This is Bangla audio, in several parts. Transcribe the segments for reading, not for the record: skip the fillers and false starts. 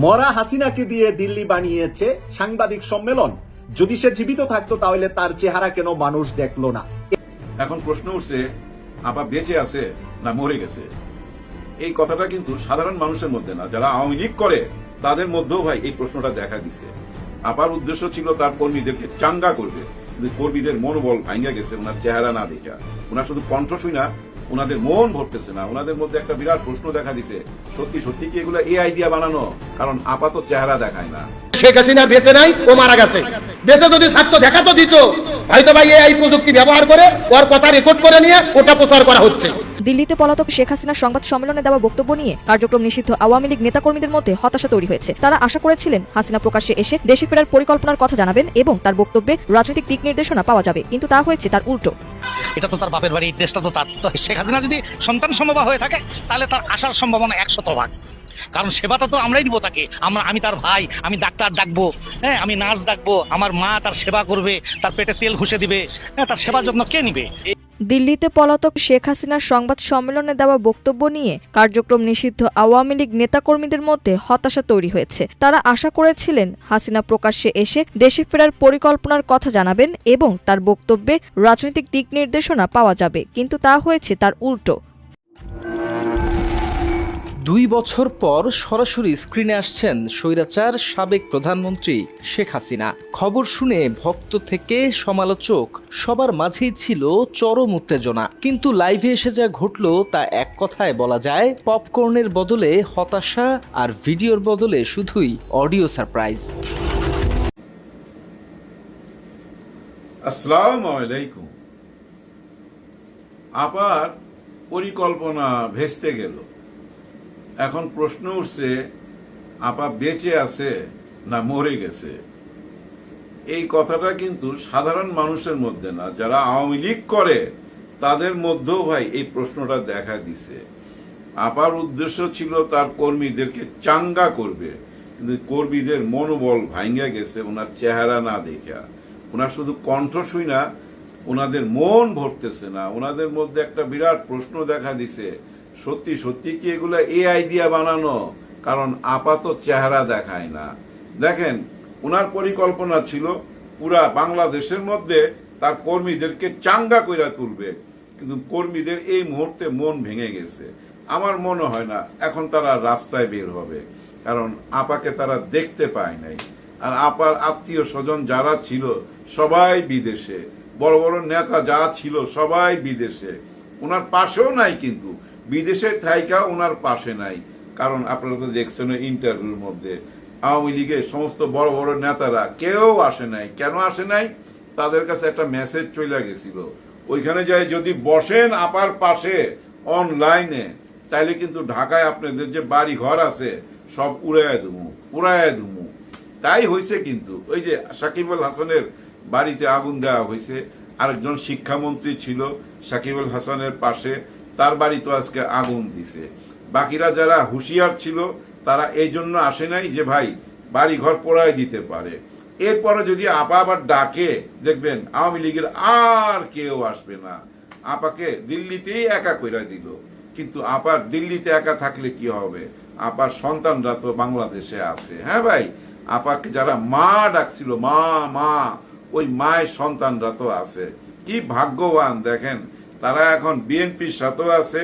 মরা হাসিনাকে দিয়ে দিল্লি বানিয়েছে সাংবাদিক সম্মেলন। যদি সে জীবিত থাকতো তাহলে তার চেহারা কেন মানুষ দেখলো না? এখন প্রশ্ন উঠছে, আপা বেঁচে আছে না মরে গেছে। এই কথাটা কিন্তু সাধারণ মানুষের মধ্যে না, যারা আওয়ামী লীগ করে তাদের মধ্যেও ভাই এই প্রশ্নটা দেখা দিছে। আপার উদ্দেশ্য ছিল তার কর্মীদেরকে চাঙ্গা করবে, কিন্তু কর্মীদের মনোবল ভাঙ্গা গেছে ওনার চেহারা না দেখা। ওনার শুধু কণ্ঠ শুই না, ওনাদের মন ভরতেছে না। ওনাদের মধ্যে একটা বিরাট প্রশ্ন দেখা দিছে, সত্যি সত্যি কি এগুলো এআই দিয়া বানানো? কারণ আপাতত চেহারা দেখায় না। শেখ হাসিনা বেঁচে নাই, ও মারা গেছে। বেঁচে যদি থাকতো দেখা তো দিত, হয়তো ভাই এই প্রযুক্তি ব্যবহার করে ওর কথা রেকর্ড করে নিয়ে ওটা প্রচার করা হচ্ছে। দিল্লিতে পলাতক শেখ হাসিনার সংবাদ সম্মেলনে দেওয়া বক্তব্য নিয়ে কার্যক্রম নিষিদ্ধ আওয়ামী লীগ নেতাকর্মীদের মধ্যে হতাশা তৈরি হয়েছে। তারা আশা করেছিলেন হাসিনা প্রকাশ্যে এসে দেশে ফেরার পরিকল্পনার কথা জানাবেন এবং তার বক্তব্যে রাজনৈতিক দিক নির্দেশনা পাওয়া যাবে, কিন্তু তা হয়েছে তার উল্টো। এটা তো তার বাপের বাড়ি, দেশটা তো তার। তো শেখ হাসিনা যদি সন্তান সম্ভবা হয়ে থাকে তাহলে তার আসার সম্ভাবনা 100%। কারণ সেবাটা তো আমরাই দিব তাকে। আমি তার ভাই, আমি ডাক্তার ডাকবো, হ্যাঁ, আমি নার্স ডাকবো, আমার মা তার সেবা করবে, তার পেটে তেল ঘুষে দিবে, হ্যাঁ, তার সেবার যত্ন কে নিবে? দিল্লিতে পলাতক শেখ হাসিনার সংবাদ সম্মেলনে দেওয়া বক্তব্য নিয়ে কার্যক্রম নিষিদ্ধ আওয়ামী লীগ নেতাকর্মীদের মধ্যে হতাশা তৈরি হয়েছে। তারা আশা করেছিলেন হাসিনা প্রকাশ্যে এসে দেশে ফেরার পরিকল্পনার কথা জানাবেন এবং তার বক্তব্যে রাজনৈতিক দিক নির্দেশনা পাওয়া যাবে, কিন্তু তা হয়েছে তার উল্টো। 2 বছর পর সরাসরি স্ক্রিনে আসছেন স্বৈরাচার সাবেক প্রধানমন্ত্রী শেখ হাসিনা। খবর শুনে ভক্ত থেকে সমালোচক সবার মাঝেই ছিল চরম উত্তেজনা, কিন্তু লাইভে এসে যা ঘটল তা এক কথায় বলা যায় পপকর্নের বদলে হতাশা, আর ভিডিওর বদলে শুধুই অডিও সারপ্রাইজ। আসসালামু আলাইকুম। আপার পরিকল্পনা ভেস্তে গেল। এখন প্রশ্ন উঠছে, আপা বেঁচে আছে না মরে গেছে। এই কথাটা কিন্তু সাধারণ মানুষের মধ্যে না, যারা আওয়ামী লীগ করে তাদের মধ্যেও ভাই এই প্রশ্নটা দেখা দিছে। আপার উদ্দেশ্য ছিল তার কর্মীদেরকে চাঙ্গা করবে, কিন্তু কর্মীদের মনোবল ভাঙ্গা গেছে ওনার চেহারা না দেখা। ওনার শুধু কণ্ঠ শুই না, ওনাদের মন ভরতেছে না। ওনাদের মধ্যে একটা বিরাট প্রশ্ন দেখা দিছে, সত্যি সত্যি কি এগুলো এআই দিয়া বানানো? কারণ আপাতত চেহারা দেখায় না। দেখেন, ওনার পরিকল্পনা ছিল পুরা বাংলাদেশের মধ্যে তার কর্মীদেরকে চাঙ্গা কইরা তুলবে, কিন্তু কর্মীদের এই মুহূর্তে মন ভেঙে গেছে। আমার মনে হয় না এখন তারা রাস্তায় বের হবে, কারণ আপাকে তারা দেখতে পায় নাই। আর আপার আত্মীয় স্বজন যারা ছিল সবাই বিদেশে, বড় বড় নেতা যা ছিল সবাই বিদেশে। ওনার পাশেও নাই, কিন্তু বিদেশে থাইকা ওনার পাশে নাই। কারণ আপনারা তো দেখছেন ইন্টারভিউর মধ্যে আওয়ামী লীগের সমস্ত বড় বড় নেতারা কেউ আসে নাই। কেন আসে নাই? তাদের কাছে একটা মেসেজ চলে গেছিল, ওইখানে যাই যদি বসেন আপার পাশে অনলাইনে, তাইলে কিন্তু ঢাকায় আপনাদের যে বাড়ি ঘর আছে সব উড়াইয়া দুমু। তাই হয়েছে। কিন্তু ওই যে সাকিব আল হাসানের বাড়িতে আগুন দেওয়া হয়েছে, আরেকজন শিক্ষামন্ত্রী ছিল সাকিব আল হাসানের পাশে, তার বাড়ি তো আজকে আগুন দিছে। বাকিরা যারা হুঁশিয়ার ছিল তারা এই জন্য আসে নাই যে ভাই বাড়ি ঘর পোড়ায় দিতে পারে। এরপরে যদি আপা আবার ডাকে, দেখবেন আওয়ামী লীগের আর কেউ আসবে না। আপাকে দিল্লিতেই একা কইরা দিল। কিন্তু আপার দিল্লিতে একা থাকলে কি হবে? আপার সন্তানরা তো বাংলাদেশে আছে। হ্যাঁ ভাই, আপাকে যারা মা ডাকছিল, মা মা, ওই মায়ের সন্তানরা তো আছে। কি ভাগ্যবান দেখেন, তারা এখন বিএনপির সাথেও আছে,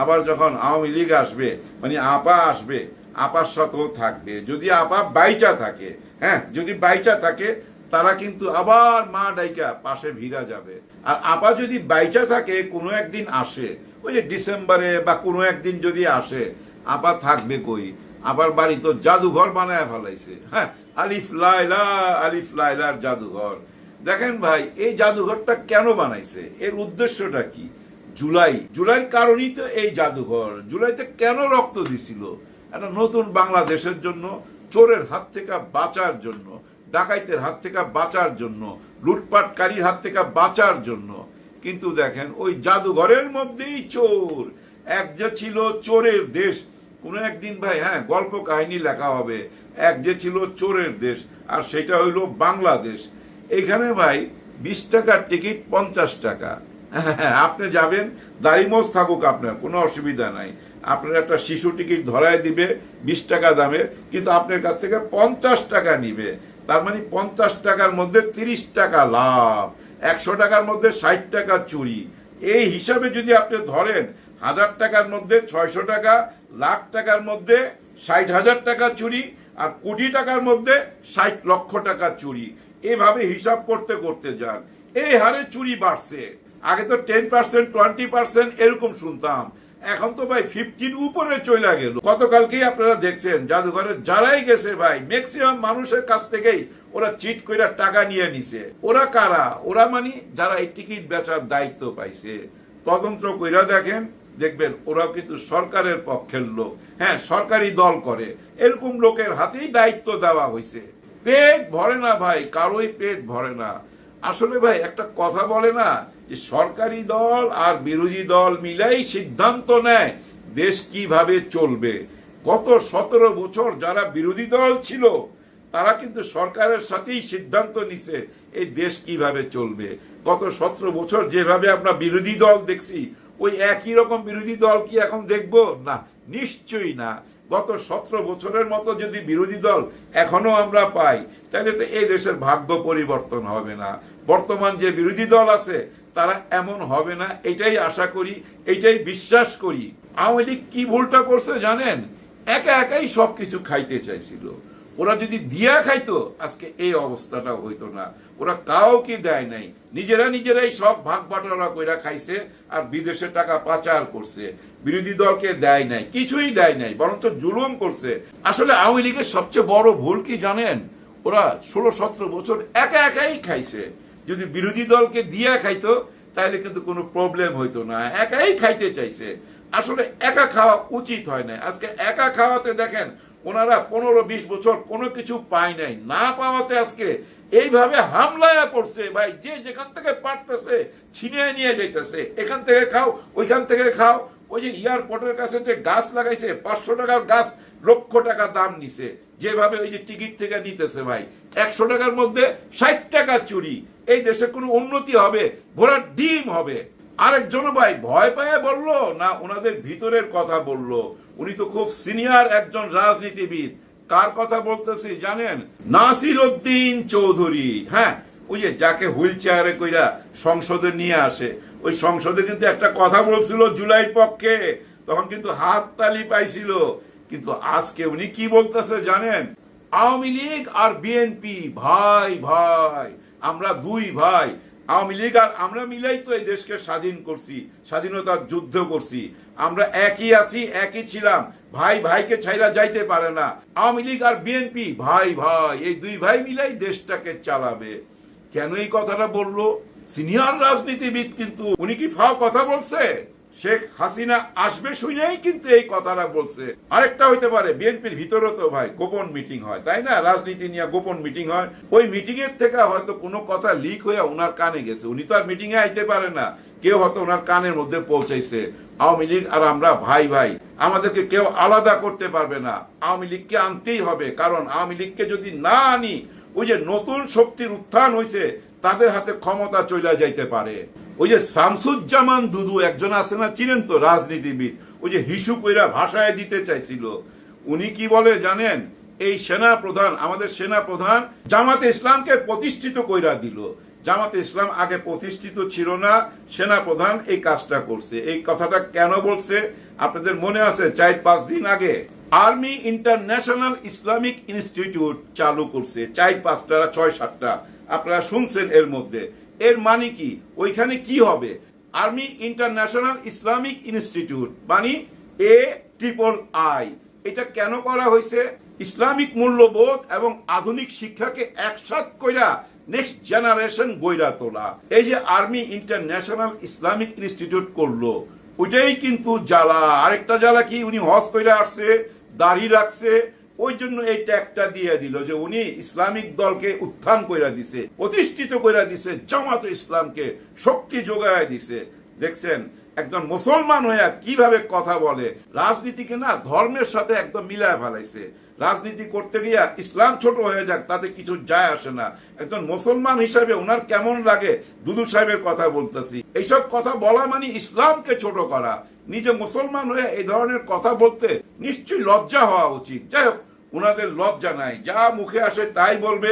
আবার যখন আওয়ামী লীগ আসবে মানে আপা আসবে, আপার সাথেও থাকবে। যদি আপা বাইচা থাকে, হ্যাঁ, যদি বাইচা থাকে, তারা কিন্তু আবার মা ডাইকা পাশে ভিড়া যাবে। আর আপা যদি বাইচা থাকে, কোনো একদিন আসে, ওই যে ডিসেম্বরে বা কোনো একদিন যদি আসে, আপা থাকবে কই? আবার বাড়ি তো জাদুঘর বানায় ফেলাইছে। হ্যাঁ, আলিফ লাইলার জাদুঘর। দেখেন ভাই, এই জাদুঘরটা কেন বানাইছে? এর উদ্দেশ্যটা কি? জুলাইয়ের কারণেই তো এই জাদুঘর। জুলাইতে কেন রক্ত দিছিল? একটা নতুন বাংলাদেশের জন্য, চোরের হাত থেকে বাঁচার জন্য, ডাকাইতের হাত থেকে বাঁচার জন্য, লুটপাটকারীর হাত থেকে বাঁচার জন্য। কিন্তু দেখেন, ওই জাদুঘরের মধ্যেই চোর। এক যে ছিল চোরের দেশ, কোনো একদিন ভাই, হ্যাঁ, গল্প কাহিনী লেখা হবে, এক যে ছিল চোরের দেশ, আর সেটা হইল বাংলাদেশ। এখানে ভাই 20 টাকার টিকিট 50 টাকা। আপনি যাবেন, দাড়ি মোজ থাকুক আপনার, কোনো অসুবিধা নাই। আপনার একটা শিশু টিকিট ধরায় দিবে 20 টাকা দামে, কিন্তু আপনার কাছ থেকে 50 টাকা নিবে। তার মানে 50 টাকার মধ্যে 30 টাকা লাভ, 100 টাকার মধ্যে 60 টাকা চুরি। এই হিসাবে যদি আপনি ধরেন 1000 টাকার মধ্যে 600 টাকা, লাখ টাকার মধ্যে 60,000 টাকা চুরি, আর কোটি টাকার মধ্যে 60 লক্ষ টাকা চুরি। এভাবে হিসাব করতে করতে যান, এই হারে চুরি বাড়ছে। আগে তো 10%, 20% এরকম শুনতাম, এখন তো ভাই 50 উপরে চলে গেল। গতকালকেই আপনারা দেখছেন জাদুঘরে যারাই গেছে ভাই, ম্যাক্সিমাম মানুষের কাছ থেকেই ওরা চিট করে টাকা নিয়ে নিছে। ওরা কারা? ওরা মানে যারা এই টিকিট বেচার দায়িত্ব পাইছে। তদন্ত কইরা দেখেন, দেখবেন ওরাও কিন্তু সরকারের পক্ষের লোক, হ্যাঁ সরকারি দল করে, এরকম লোকের হাতেই দায়িত্ব দেওয়া হয়েছে। পেট ভরে না ভাই, কারোই পেট ভরে না। আসলে ভাই একটা কথা বলে না যে সরকারি দল আর বিরোধী দল মিলাই সিদ্ধান্ত নেয় দেশ কিভাবে চলবে। গত 17 বছর যারা বিরোধী দল ছিল তারা কিন্তু সরকারের সাথেই সিদ্ধান্ত নিছে এই দেশ কিভাবে চলবে। গত 17 বছর যেভাবে আমরা বিরোধী দল দেখছি, ওই একই রকম বিরোধী দল কি এখন দেখবো? না, নিশ্চয়ই না। গত 17 বছরের মতো যদি বিরোধী দল এখনো আমরা পাই, তাহলে তো এই দেশের ভাগ্য পরিবর্তন হবে না। বর্তমান যে বিরোধী দল আছে তারা এমন হবে না, এটাই আশা করি, এটাই বিশ্বাস করি। আওয়ামী লীগ কি ভুলটা করছে জানেন? একা একাই সবকিছু খাইতে চাইছিল। ওরা যদি দিয়া খাইতো আজকে এই অবস্থাটা হইতো না। ওরা কাউকে দেয় নাই, নিজেরাই সব ভাগ বাটোয়ারা কইরা খাইছে আর বিদেশে টাকা পাচার করছে। বিরোধী দলকে দেয় নাই, কিছুই দেয় নাই, বরঞ্চ জুলুম করছে। আসলে আওয়ামী লীগের সবচেয়ে বড় ভুল কি জানেন? ওরা 16-17 বছর একা একাই খাইছে। যদি বিরোধী দলকে দিয়া খাইতো তাহলে কিন্তু কোনো প্রবলেম হইতো না। একাই খাইতে চাইছে। আসলে একা খাওয়া উচিত হয় না। আজকে একা খাওয়াতে দেখেন ওনারা 15-20 বছর কোনো কিছু পায় নাই, না পাওয়াতে আজকে এইভাবে হামলায় পড়ছে। ভাই যে যেখান থেকে পারতেছে ছিনিয়ে নিয়ে যাইতেছে, এখান থেকে খাও, ওইখান থেকে খাও। ওই যে এয়ারপোর্টের কাছে যে গাছ লাগাইছে, 500 টাকার গাছ লক্ষ টাকা দাম নিছে। যেভাবে ওই যে টিকিট থেকে নিতেছে ভাই, 100 টাকার মধ্যে 60 টাকা চুরি। এই দেশে কোনো উন্নতি হবে? ঘোড়ার ডিম হবে। আরেকজন ভাই ভয় পায় বললো না, ওনাদের ভিতরের কথা বললো। উনি তো খুব সিনিয়র একজন রাজনীতিবিদ। কার কথা বলতেছি জানেন? নাসির উদ্দিন চৌধুরী। হ্যাঁ, ওই যে যাকে হুইল চেয়ারে কইরা সংসদে নিয়ে আসে, ওই সংসদে কিন্তু একটা কথা বলছিল জুলাইর পক্ষে, তখন কিন্তু হাততালি পাইছিল। কিন্তু আজকে উনি কি বলতেছে জানেন? আওয়ামী লীগ আর বিএনপি ভাই ভাই, আমরা দুই ভাই। আওয়ামী লীগ আর আমরা মিলাই তো এই দেশকে স্বাধীন করছি, স্বাধীনতার যুদ্ধ করছি। আমরা একই আছি, একই ছিলাম। ভাই ভাইকে ছাইরা যাইতে পারে না। আওয়ামী লীগ আর বিএনপি ভাই ভাই, এই দুই ভাই মিলাই দেশটাকে চালাবে। কেন এই কথাটা বললো? সিনিয়র রাজনীতিবিদ, কিন্তু উনি কি ফাও কথা বলছে? শেখ হাসিনা আসবে শুনেই কিন্তু এই কথাটা বলছে। আরেকটা হইতে পারে বিএনপির ভিতরে তো ভাই গোপন মিটিং হয়, তাই না? রাজনীতি নিয়ে গোপন মিটিং হয়। ওই মিটিং এর থেকে হয়তো কোনো কথা লিক হয়ে ওনার কানে গেছে। উনি তো আর মিটিং এ আইতে পারে না, কেউ হয়তো ওনার কানের মধ্যে পৌঁছাইছে। আওয়ামী লীগ আর আমরা ভাই ভাই, আমাদেরকে কেউ আলাদা করতে পারবে না। আওয়ামী লীগকে আনতেই হবে, কারণ আওয়ামী লীগকে যদি না আনি, ওই যে নতুন শক্তির উত্থান হয়েছে তাদের হাতে ক্ষমতা চলে যাইতে পারে। ওই যে শামসুজ্জামান দুদু একজন আছে না, চিনেন তো, রাজনীতিবিদ, ওই যে হিসু কইরা ভাষায় দিতে চাইছিল। উনি কি বলে জানেন? এই সেনা প্রধান, আমাদের সেনা প্রধান জামাতে ইসলামকে প্রতিষ্ঠিত কইরা দিল। জামাতে ইসলাম আগে প্রতিষ্ঠিত ছিল না, সেনা প্রধান এই কাজটা করছে। এই কথাটা কেন বলছে আপনাদের মনে আছে? 4-5 দিন আগে আর্মি ইন্টারন্যাশনাল ইসলামিক ইনস্টিটিউট চালু করছে, 4-5টা 6-7টা, আপনারা শুনছেন এর মধ্যে। এর মানে কি? ওইখানে কি হবে? আর্মি ইন্টারন্যাশনাল ইসলামিক ইনস্টিটিউট মানে AIII। এটা কেন করা হয়েছে? ইসলামিক মূল্যবোধ এবং আধুনিক শিক্ষাকে একসাথ কইরা নেক্সট জেনারেশন গইরা তোলা। এই যে আর্মি ইন্টারন্যাশনাল ইসলামিক ইনস্টিটিউট করলো, ওইটাই কিন্তু জ্বালা। আরেকটা জ্বালা কি? উনি হজ কইরা আসছে, দাড়ি রাখছে, ওই জন্য এই ট্যাগটা দিয়ে দিল যে উনি ইসলামিক দলকে উত্থান কইরা দিছে, প্রতিষ্ঠিত কইরা দিছে, জামাতে ইসলামকে শক্তি যোগায় দিছে। দেখছেন একজন মুসলমান হইয়া কিভাবে কথা বলে। রাজনীতিকে না ধর্মের সাথে একদম মিলায় ফেলাইছে। রাজনীতি করতে গিয়া ইসলাম ছোট হয়ে যাক তাতে কিছু যায় আসে না। একজন মুসলমান হিসাবে ওনার কেমন লাগে? দুদু সাহেবের কথা বলতেছি, এইসব কথা বলা মানে ইসলামকে ছোট করা। নিজে মুসলমান হয়ে এই ধরনের কথা বলতে নিশ্চয়ই লজ্জা হওয়া উচিত। যাই হোক, ওনাদের লজ্জা নাই, যা মুখে আসে তাই বলবে।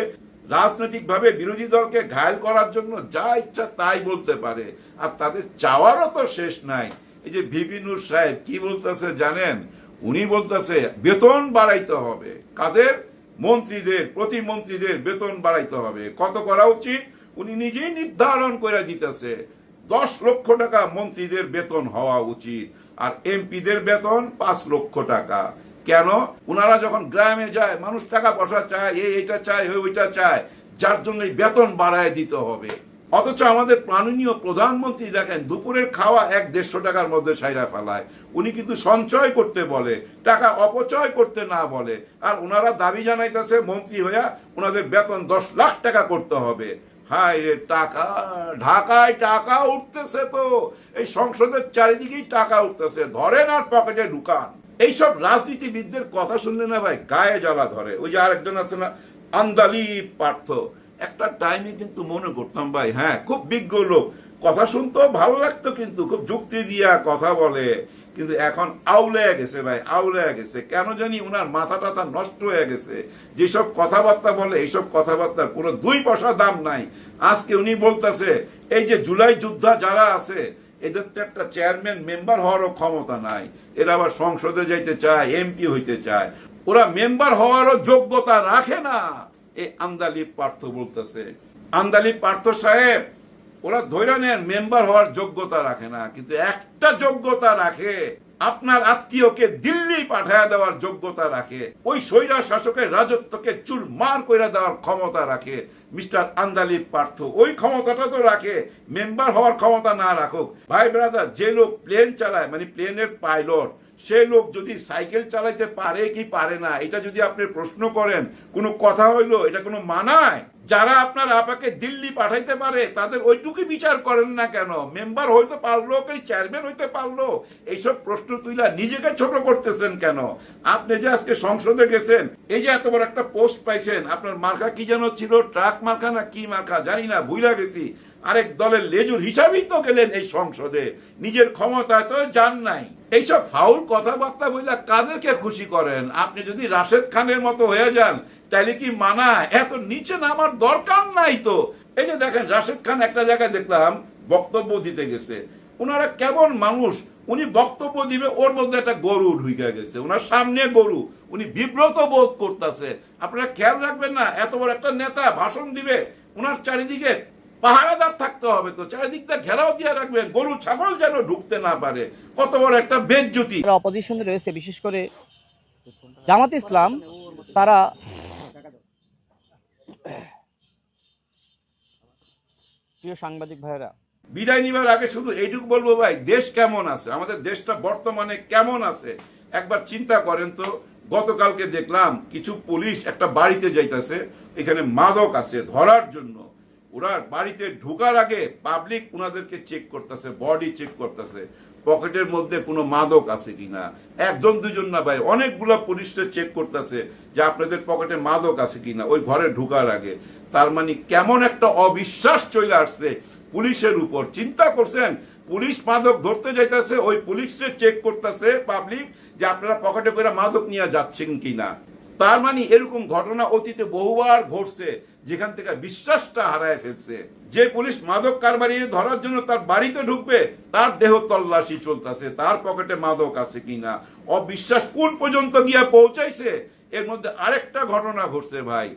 রাজনৈতিক ভাবে বিরোধী দলকে ঘায়েল করার জন্য যা ইচ্ছা তাই বলতে পারে, আর তাদের চাওয়ারও তো শেষ নাই। এই যে ভিপি নূর সাহেব কি বলতেছে জানেন? উনি বলতেছে বেতন বাড়াইতে হবে। কাদের? মন্ত্রীদের, প্রতিমন্ত্রীদের বেতন বাড়াইতে হবে। কত করা উচিত উনি নিজেই নির্ধারণ করে দিতেছে। 10 লক্ষ টাকা মন্ত্রীদের বেতন হওয়া উচিত, আর এমপিদের বেতন 5 লক্ষ টাকা। কেন? ওনারা যখন গ্রামে যায়, মানুষ টাকা পয়সা চায়, এইটা চায়, ওইটা চায়, যার জন্য বেতন বাড়ায় দিতে হবে। অথচ আমাদের মাননীয় প্রধানমন্ত্রী দেখেন দুপুরের খাওয়া 1-150 টাকার মধ্যে সাইরা ফেলায়। উনি কিন্তু সঞ্চয় করতে বলে, টাকা অপচয় করতে না বলে। আর ওনারা দাবি জানাইতেছে মন্ত্রী হইয়া ওনাদের বেতন 10 লাখ টাকা করতে হবে। হায় রে টাকা, ঢাকায় টাকা উঠতেছে, তো এই সংসদের চারিদিকেই টাকা উঠতেছে, ধরেন আর পকেটে ঢুকান। এইসব রাজনীতিবিদদের কথা শুনলে না ভাই গায়ে জ্বালা ধরে। ওই যে আরেকজন আছে না, আন্দালি পার্থ, একটা টাইমে কিন্তু মনে করতাম ভাই হ্যাঁ খুব বিজ্ঞ লোক, কথা শুনতেও ভালো লাগতো, কিন্তু খুব যুক্তি দিয়া কথা বলে। কিন্তু এখন আউলে গেছে ভাই, আউলে গেছে। কেন জানি ওনার মাথা টাথা নষ্ট হয়ে গেছে। যেসব কথাবার্তা বলে এইসব কথাবার্তার কোনো 2 পয়সা দাম নাই। আজকে উনি বলতেছে এই যে জুলাই যোদ্ধা যারা আছে এদের তো একটা চেয়ারম্যান মেম্বার হওয়ারও ক্ষমতা নাই, এরা আবার সংসদে যাইতে চায়, এমপি হইতে চায়, ওরা মেম্বার হওয়ারও যোগ্যতা রাখে না। এই আন্দালি পার্থ বলতেছে। আন্দালি পার্থ সাহেব, ওরা ধৈর্য নেন মেম্বার হওয়ার যোগ্যতা রাখে না, কিন্তু একটা যোগ্যতা রাখে, আপনার আত্মীয়কে দিল্লি পাঠায় দেওয়ার যোগ্যতা রাখে, ওই স্বৈরা শাসকের রাজত্বকে চুরমার করে দেওয়ার ক্ষমতা রাখে মিস্টার আন্দালি পার্থ। ওই ক্ষমতাটা তো রাখে, মেম্বার হওয়ার ক্ষমতা না রাখুক। ভাই ব্রাদার, যে লোক প্লেন চালায়, মানে প্লেনের পাইলট, সে লোক যদি সাইকেল চালাইতে পারে কি পারে না, এটা যদি আপনি প্রশ্ন করেন, কোনো কথা হইলো এটা কোনো মানায়? যারা আপনার আপাকে দিল্লি পাঠাইতে পারে তাদের ওইটুকু বিচার করেন না কেন? মেম্বার হইতে পারলো কি চেয়ারম্যান হইতে পারলো, এইসব প্রশ্ন তুইলা নিজেকে ছোট করতেছেন কেন? আপনি যে আজকে সংসদে গেছেন, এই যে এত বড় একটা পোস্ট পাইছেন, আপনার মার্কা কি যেন ছিল, ট্রাক মার্কা না কি মার্কা জানি না, ভুইলা গেছি। আরেক দলের লেজুর হিসাবেই তো গেলেন এই সংসদে, নিজের ক্ষমতায় তো যান নাই। এইসব ফাউল কথাবার্তা বইলা কাদেরকে খুশি করেন? আপনি যদি রাশেদ খানের মতো হয়ে যান তাহলে কি মানায়? এত নিচে নামার দরকার নাই তো। এই যে দেখেন রাশেদ খান একটা জায়গায় দেখলাম বক্তব্য দিতে গেছে, ওনারা কেমন মানুষ, উনি বক্তব্য দিবে ওর মধ্যে একটা গরু ঢুকে গেছে, ওনার সামনে গরু, উনি বিব্রত বোধ করতেছে। আপনারা খেয়াল রাখবেন না, এত বড় একটা নেতা ভাষণ দিবে, ওনার চারিদিকে পাহারাদার থাকতে হবে, তো চারিদিকটা ঘেরাও দিয়ে রাখবেন, গরু ছাগল যেন ঢুকতে না পারে। কত বড় একটা বেজ্জতি। অপোজিশনে রয়েছে, বিশেষ করে জামাত ইসলাম, তারা প্রিয় সাংবাদিক ভাইরা, বিদায় নিবার আগে শুধু এইটুকু বলবো ভাই, দেশ কেমন আছে, আমাদের দেশটা বর্তমানে কেমন আছে একবার চিন্তা করেন তো। গতকালকে দেখলাম কিছু পুলিশ একটা বাড়িতে যাইতেছে, এখানে মাদক আছে ধরার জন্য, ওরা বাড়িতে ঢোকার আগে পাবলিক ওনাদেরকে চেক করতেছে, বডি চেক করতেছে, পকেটের মধ্যে কোনো মাদক আছে কিনা। 1-2 না ভাই, অনেকগুলা পুলিশরা চেক করতেছে যে আপনাদের পকেটে মাদক আছে কিনা ওই ঘরে ঢোকার আগে। তার মানে কেমন একটা অবিশ্বাস চলে আসছে পুলিশের উপর। চিন্তা করছেন, পুলিশ মাদক ধরতে যাইতেছে, ওই পুলিশে চেক করতেছে পাবলিক যে আপনারা পকেটে করে মাদক নিয়ে যাচ্ছেন কিনা। তার মানে এরকম ঘটনা অতীতে বহুবার ঘটছে, যেখান থেকে বিশ্বাসটা হারায় ফেলছে। যে পুলিশ মাদক কারবারি ধরার জন্য তার বাড়িতে ঢুকবে, তার দেহ তল্লাশি চলতেছে, তার পকেটে মাদক আছে কিনা। অবিশ্বাস কোন পর্যন্ত গিয়া পৌঁছাইছে। এর মধ্যে আরেকটা ঘটনা ঘটছে ভাই,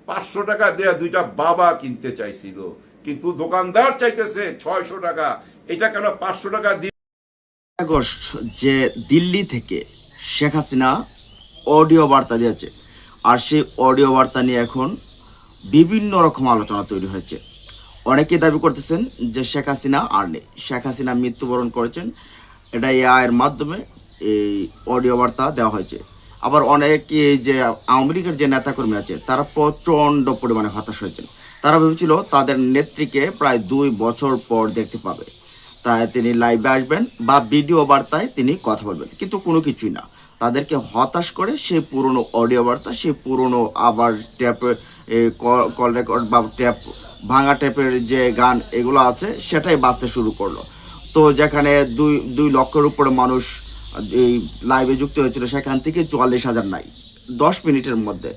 500 টাকা দেয়া 2টা বাবা কিনতে চাইছিল, কিন্তু দোকানদার চাইতেছে 600 টাকা। এটা কেন 500 টাকা আগস্ট যে দিল্লি থেকে শেখ হাসিনা অডিও বার্তা দিয়েছে, আর সেই অডিও বার্তা নিয়ে এখন বিভিন্ন রকম আলোচনা তৈরি হয়েছে। অনেকে দাবি করতেছেন যে শেখ হাসিনা আর নেই, শেখ হাসিনা মৃত্যুবরণ করেছেন, এটা এআইয়ের মাধ্যমে এই অডিও বার্তা দেওয়া হয়েছে। আবার অনেকে যে আওয়ামী লীগের যে নেতাকর্মী আছে তারা প্রচণ্ড পরিমাণে হতাশ হয়েছেন। তারা ভেবেছিল তাদের নেত্রীকে প্রায় 2 বছর পর দেখতে পাবে, তাই তিনি লাইভে আসবেন বা ভিডিও বার্তায় তিনি কথা বলবেন, কিন্তু কোনো কিছুই না। তাদেরকে হতাশ করে সেই পুরনো অডিও বার্তা, সেই পুরনো আবার ট্যাপ কল রেকর্ড বা ট্যাপ ভাঙা ট্যাপের যে গান এগুলো আছে সেটাই বাজতে শুরু করলো। তো তো যেখানে দুই লক্ষের উপরে মানুষ এই লাইভে যুক্ত হয়েছিল, সেখান থেকে 44,000 নাই 10 মিনিটের মধ্যে।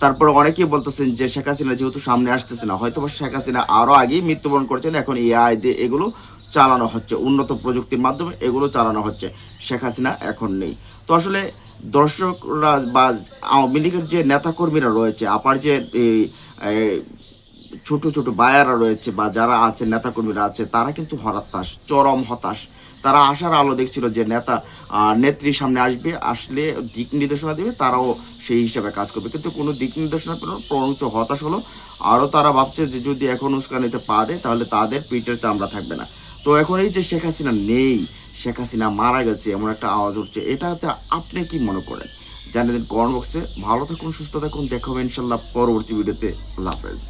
তারপরে অনেকেই বলতেছেন যে শেখ হাসিনা যেহেতু সামনে আসতেছে না, হয়তো শেখ হাসিনা আরও আগেই মৃত্যুবরণ করছেন, এখন এআই দিয়ে এগুলো চালানো হচ্ছে, উন্নত প্রযুক্তির মাধ্যমে এগুলো চালানো হচ্ছে, শেখ হাসিনা এখন নেই। তো আসলে দর্শকরা বা আওয়ামী লীগের যে নেতাকর্মীরা রয়েছে, আপার যে ছোট ছোট বায়ারা রয়েছে বা যারা আছে নেতাকর্মীরা আছে, তারা কিন্তু হতাশ, চরম হতাশ। তারা আশার আলো দেখছিল যে নেত্রী সামনে আসলে দিক নির্দেশনা দেবে, তারাও সেই হিসাবে কাজ করবে, কিন্তু কোনো দিক নির্দেশনা পেল, বরঞ্চ হতাশ হলো। আরও তারা ভাবছে যে যদি এখন উস্কানিতে পা দেয় তাহলে তাদের পিঠের চামড়া থাকবে না। তো এখন এই যে শেখ হাসিনা নেই, শেখ হাসিনা মারা গেছে এমন একটা আওয়াজ উঠছে, এটাতে আপনি কি মনে করেন জানিয়ে দিন কমেন্ট বক্সে। ভালো থাকুন, সুস্থ থাকুন, দেখা হবে ইনশাল্লাহ পরবর্তী ভিডিওতে। আল্লাহ হাফেজ।